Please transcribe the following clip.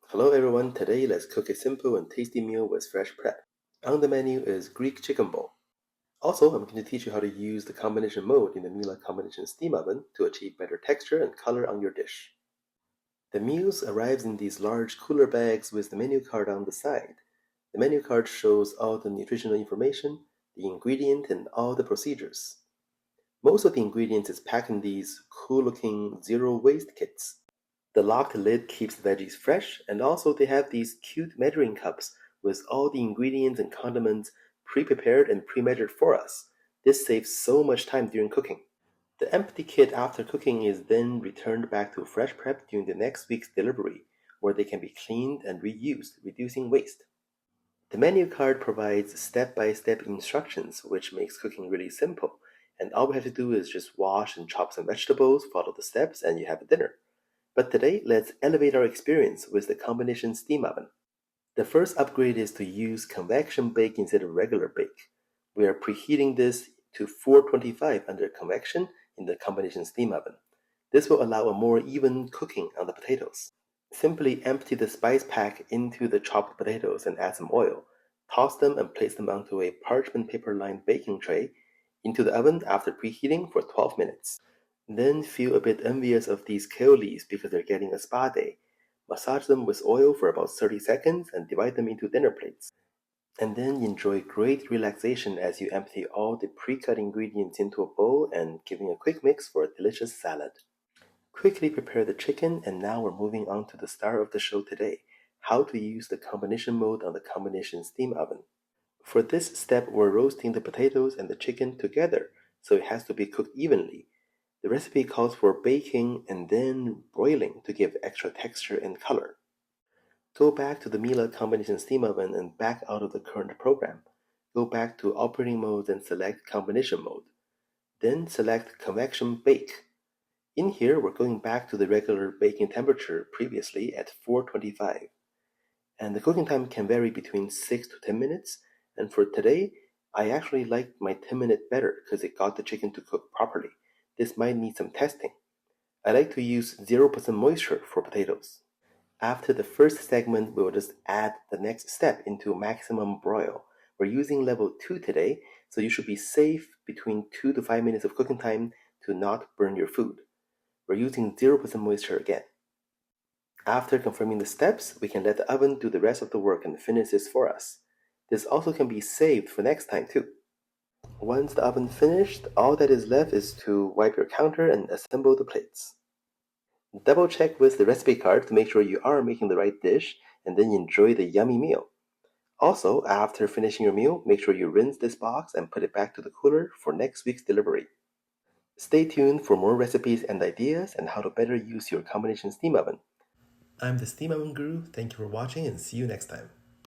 Hello everyone, today let's cook a simple and tasty meal with fresh prep. On the menu is Greek chicken bowl. Also, I'm going to teach you how to use the combination mode in the Miele combination steam oven to achieve better texture and color on your dish. The meals arrives in these large cooler bags with the menu card on the side. The menu card shows all the nutritional information, the ingredient, and all the procedures. Most of the ingredients is packed in these cool-looking zero-waste kits. The locked lid keeps the veggies fresh, and also they have these cute measuring cups with all the ingredients and condiments pre-prepared and pre-measured for us. This saves so much time during cooking. The empty kit after cooking is then returned back to fresh prep during the next week's delivery, where they can be cleaned and reused, reducing waste. The menu card provides step-by-step instructions, which makes cooking really simple, and all we have to do is just wash and chop some vegetables, follow the steps, and you have a dinner. But today, let's elevate our experience with the combination steam oven. The first upgrade is to use convection bake instead of regular bake. We are preheating this to 425 under convection in the combination steam oven. This will allow a more even cooking on the potatoes. Simply empty the spice pack into the chopped potatoes and add some oil. Toss them and place them onto a parchment paper lined baking tray into the oven after preheating for 12 minutes. Then feel a bit envious of these kale leaves because they're getting a spa day. Massage them with oil for about 30 seconds and divide them into dinner plates. And then enjoy great relaxation as you empty all the pre-cut ingredients into a bowl and giving a quick mix for a delicious salad. Quickly prepare the chicken, and now we're moving on to the star of the show today, how to use the combination mode on the combination steam oven. For this step, we're roasting the potatoes and the chicken together, so it has to be cooked evenly. The recipe calls for baking and then broiling to give extra texture and color. Go back to the Miele combination steam oven and back out of the current program. Go back to operating mode and select combination mode. Then select convection bake. In here, we're going back to the regular baking temperature previously at 425. And the cooking time can vary between 6 to 10 minutes. And for today, I actually like my 10-minute better because it got the chicken to cook properly. This might need some testing. I like to use 0% moisture for potatoes. After the first segment, we'll just add the next step into maximum broil. We're using level 2 today, so you should be safe between 2 to 5 minutes of cooking time to not burn your food. We're using 0% moisture again. After confirming the steps, we can let the oven do the rest of the work and finish this for us. This also can be saved for next time too. Once the oven finished, all that is left is to wipe your counter and assemble the plates. Double check with the recipe card to make sure you are making the right dish, and then enjoy the yummy meal. Also, after finishing your meal, make sure you rinse this box and put it back to the cooler for next week's delivery. Stay tuned for more recipes and ideas on how to better use your combination steam oven. I'm the Steam Oven Guru. Thank you for watching and see you next time.